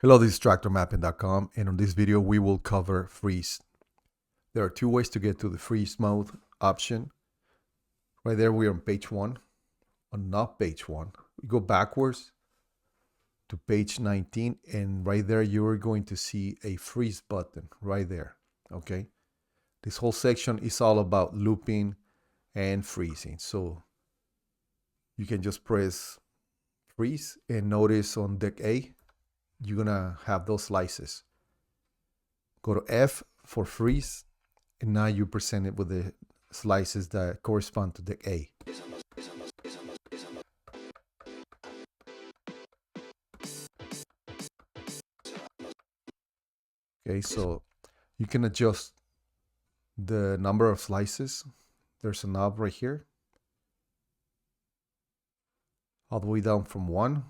Hello, this is TractorMapping.com, and on this video we will cover freeze. There are two ways to get to the freeze mode option. Right there we are on page 1. On not page 1, we go backwards to page 19, and right there you're going to see a freeze button right there. Okay, this whole section is all about looping and freezing. So you can just press freeze, and notice on deck A you're gonna have those slices. Go to F for freeze, and now you present it with the slices that correspond to deck A. Okay, so you can adjust the number of slices. There's a knob right here, all the way down from 1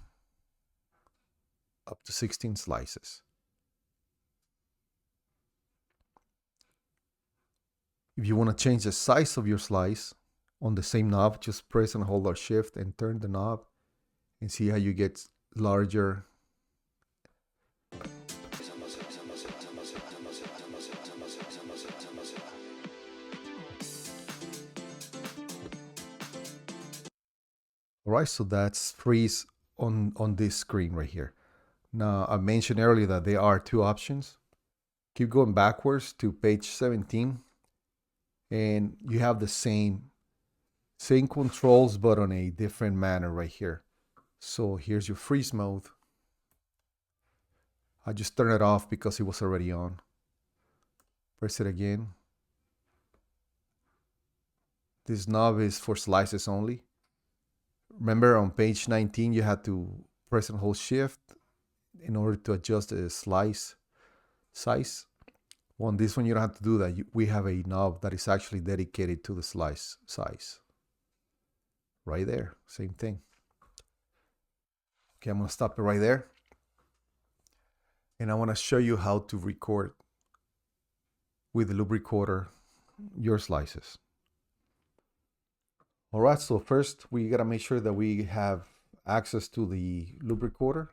up to 16 slices. If you want to change the size of your slice on the same knob, just press and hold or shift and turn the knob and see how you get larger. All right, so that's freeze on this screen right here. Now, I mentioned earlier that there are two options. Keep going backwards to page 17, and you have the same controls, but on a different manner right here. So here's your freeze mode. I just turned it off because it was already on. Press it again. This knob is for slices only. Remember, on page 19 you had to press and hold shift in order to adjust the slice size. On this one you don't have to do that. We have a knob that is actually dedicated to the slice size. Right there, same thing. Okay, I'm gonna stop it right there. And I wanna show you how to record with the loop recorder your slices. All right, so first we gotta make sure that we have access to the loop recorder.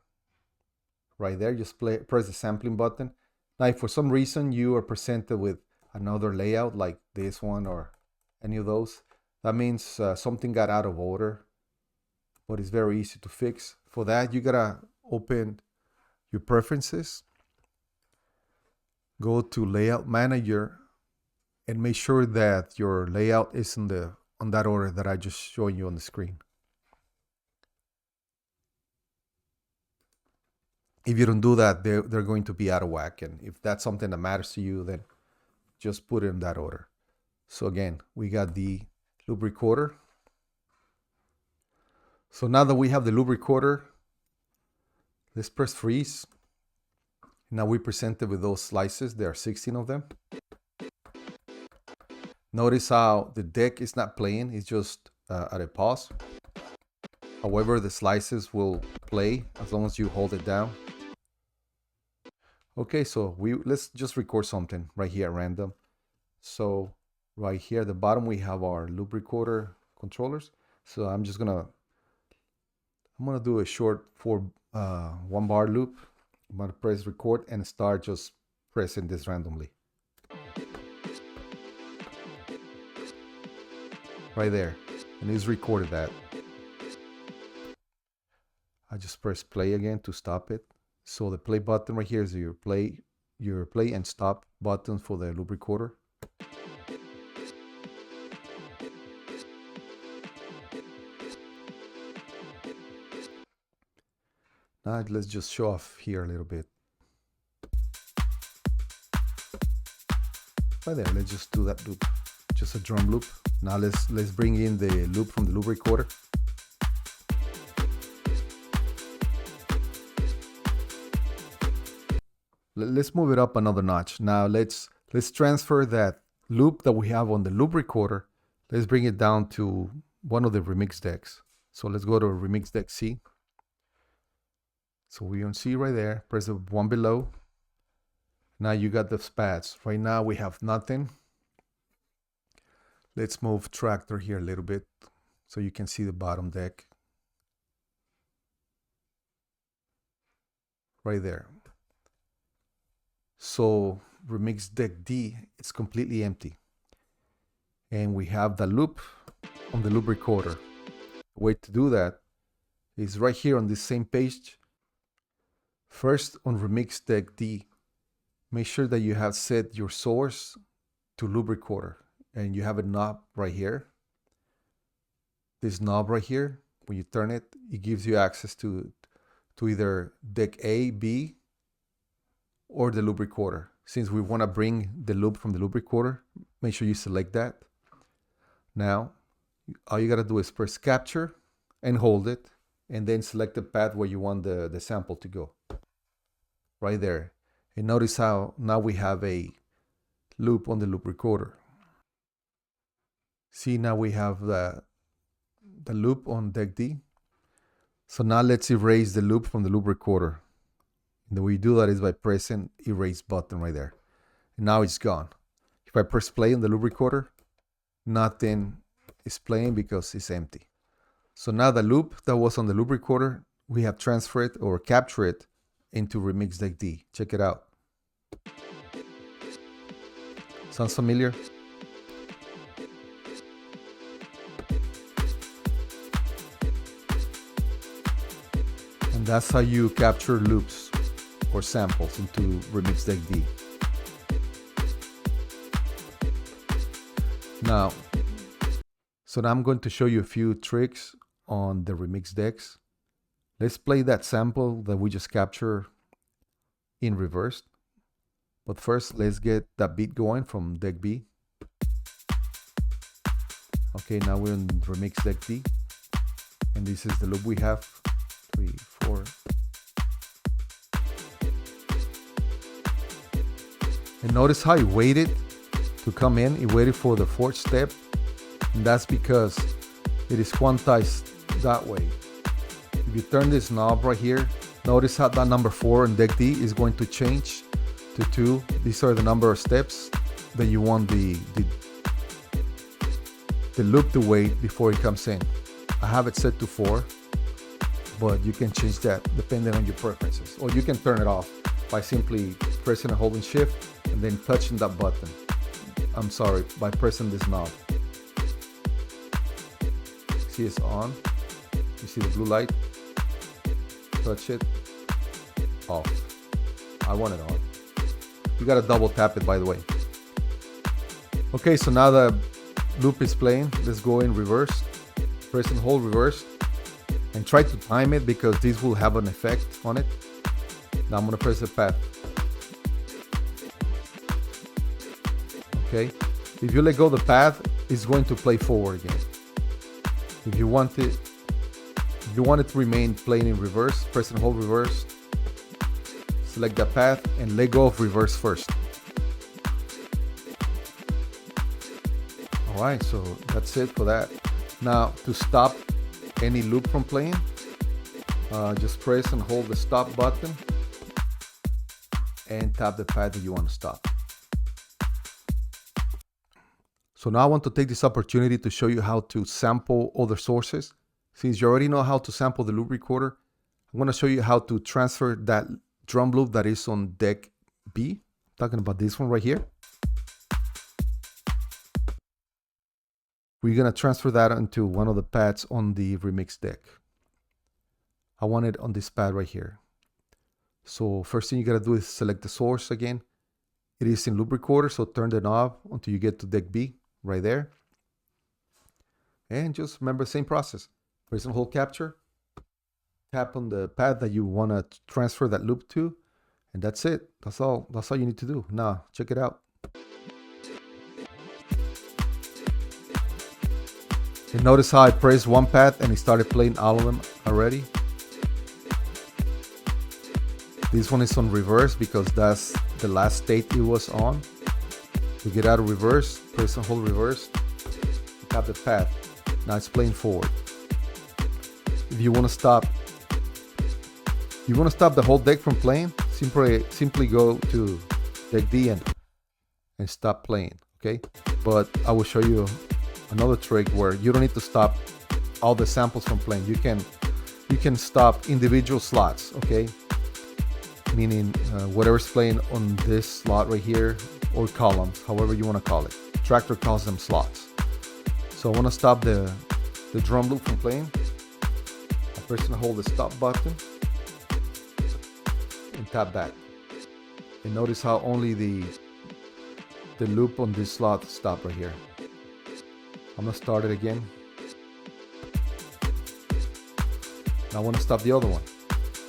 Right there, just press the sampling button. Now, if for some reason you are presented with another layout like this one or any of those, that means something got out of order, but it's very easy to fix. For that, you gotta open your preferences, go to Layout Manager, and make sure that your layout is on that order that I just showed you on the screen. If you don't do that, they're going to be out of whack. And if that's something that matters to you, then just put it in that order. So again, we got the loop recorder. So now that we have the loop recorder, let's press freeze. Now we presented with those slices. There are 16 of them. Notice how the deck is not playing, it's just at a pause. However, the slices will play as long as you hold it down. Okay, so let's just record something right here at random. So right here at the bottom we have our loop recorder controllers. So I'm gonna do a short 1 bar loop. I'm gonna press record and start just pressing this randomly. Right there, and it's recorded that. I just press play again to stop it. So the play button right here is your play and stop button for the loop recorder. Now let's just show off here a little bit. Right there, let's just do that loop, just a drum loop. Now let's bring in the loop from the loop recorder. Let's move it up another notch. Now let's transfer that loop that we have on the loop recorder. Let's bring it down to one of the remix decks. So let's go to remix deck C. So we're on C right there. Press the one below. Now you got the spats. Right now we have nothing. Let's move tractor here a little bit so you can see the bottom deck. Right there. So Remix Deck D, it's completely empty. And we have the loop on the loop recorder. The way to do that is right here on this same page. First on Remix Deck D, make sure that you have set your source to loop recorder and you have a knob right here. This knob right here, when you turn it, it gives you access to either deck A, B, or the loop recorder. Since we want to bring the loop from the loop recorder, make sure you select that. Now, all you got to do is press capture and hold it, and then select the path where you want the sample to go. Right there. And notice how now we have a loop on the loop recorder. See, now we have the loop on deck D. So now let's erase the loop from the loop recorder. And the way you do that is by pressing erase button right there. And now it's gone. If I press play on the loop recorder, nothing is playing because it's empty. So now the loop that was on the loop recorder, we have transferred or captured it into Remix Deck D. Check it out. Sounds familiar? And that's how you capture loops or samples into Remix Deck D. Now I'm going to show you a few tricks on the Remix decks. Let's play that sample that we just captured in reverse. But first, let's get that beat going from deck B. Okay, now we're in Remix Deck D. And this is the loop we have. 3, 4. And notice how it waited to come in. It waited for the fourth step. And that's because it is quantized that way. If you turn this knob right here, notice how that number 4 in deck D is going to change to 2. These are the number of steps that you want the loop to wait before it comes in. I have it set to 4, but you can change that depending on your preferences. Or you can turn it off by simply pressing and holding shift and then touching that button. I'm sorry, by pressing this knob. See, it's on. You see the blue light? Touch it. Off. I want it on. You gotta double tap it, by the way. Okay, so now the loop is playing. Let's go in reverse. Press and hold reverse. And try to time it because this will have an effect on it. Now I'm gonna press the path. Okay. If you let go of the path, it's going to play forward again. If you want it to remain playing in reverse, press and hold reverse. Select the path and let go of reverse first. Alright, so that's it for that. Now to stop any loop from playing, just press and hold the stop button and tap the pad that you want to stop. So now I want to take this opportunity to show you how to sample other sources. Since you already know how to sample the loop recorder, I'm going to show you how to transfer that drum loop that is on deck B. I'm talking about this one right here. We're going to transfer that into one of the pads on the Remix deck. I want it on this pad right here. So first thing you got to do is select the source again. It is in loop recorder, so turn the knob until you get to deck B right there. And just remember the same process. Press and hold capture. Tap on the pad that you want to transfer that loop to. And that's it. That's all you need to do. Now, check it out. And notice how I pressed one pad and it started playing all of them already. This one is on reverse because that's the last state it was on. To get out of reverse, press and hold reverse, tap the pad. Now it's playing forward. If you want to stop the whole deck from playing, simply go to deck D and stop playing, okay? But I will show you another trick where you don't need to stop all the samples from playing. You can stop individual slots, okay? meaning whatever's playing on this slot right here, or columns, however you want to call it. Traktor calls them slots. So I want to stop the drum loop from playing. I press and hold the stop button and tap back. And notice how only the loop on this slot stopped right here. I'm gonna start it again. Now I want to stop the other one.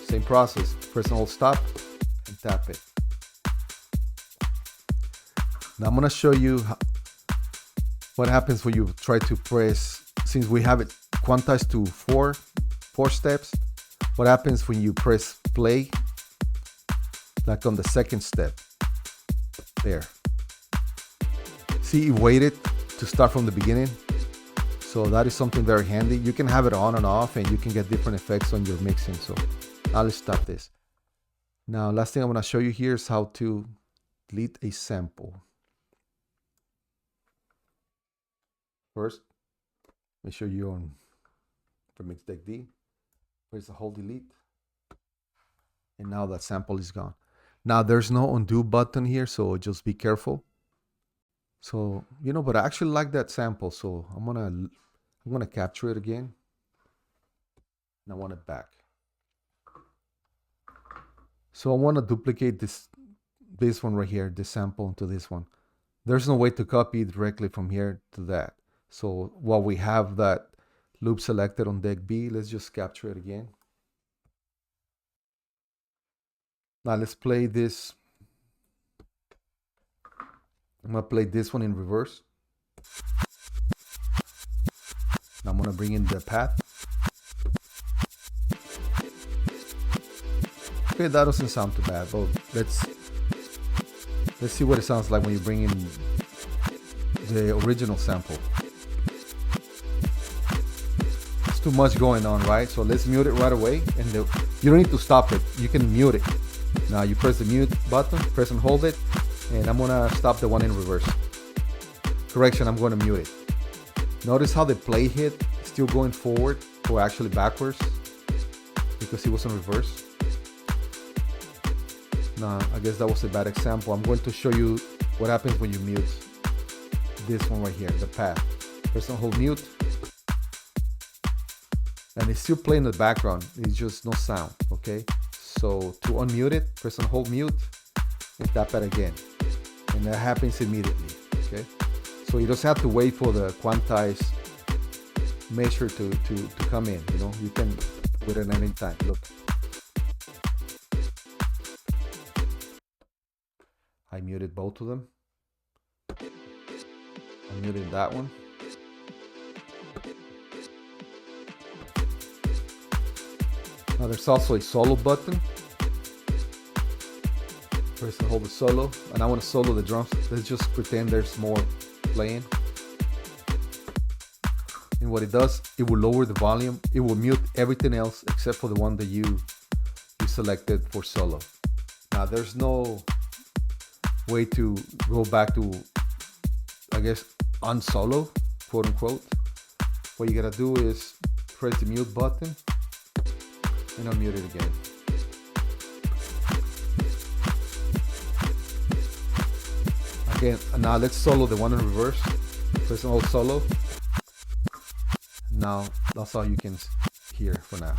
Same process. Press and hold stop and tap it. Now I'm gonna show you what happens when you try to press. Since we have it quantized to four steps, what happens when you press play, like on the second step. There. See, it waited to start from the beginning. So that is something very handy. You can have it on and off, and you can get different effects on your mixing. So now let's stop this. Now, last thing I'm gonna show you here is how to delete a sample. First, make sure you're on the mix deck D. Press the hold delete. And now that sample is gone. Now there's no undo button here, so just be careful. So, you know, but I actually like that sample, so I'm gonna capture it again. And I want it back. So I want to duplicate this one right here, this sample into this one. There's no way to copy directly from here to that. So while we have that loop selected on deck B, let's just capture it again. Now let's play this. I'm gonna play this one in reverse. Now I'm gonna bring in the path. Okay, that doesn't sound too bad, but let's see what it sounds like when you bring in the original sample. It's too much going on, right? So let's mute it right away, and you don't need to stop it. You can mute it. Now you press the mute button, press and hold it, and I'm gonna stop the one in reverse. Correction, I'm gonna mute it. Notice how the play hit is still going forward, or actually backwards, because it was in reverse. Now, I guess that was a bad example. I'm going to show you what happens when you mute this one right here, the path. Press and hold mute. And it's still playing in the background. It's just no sound, okay? So to unmute it, press and hold mute and tap it again. And that happens immediately, okay? So you just have to wait for the quantized measure to come in, you know? You can do it at any time, look. I muted both of them. I muted that one. Now there's also a solo button. Press and hold the solo. And I want to solo the drums. Let's just pretend there's more playing. And what it does, it will lower the volume. It will mute everything else except for the one that you selected for solo. Now there's no way to go back to, I guess, unsolo, quote unquote. What you gotta do is press the mute button and unmute it again. Again, now let's solo the one in reverse. Press and hold solo. Now that's all you can hear for now.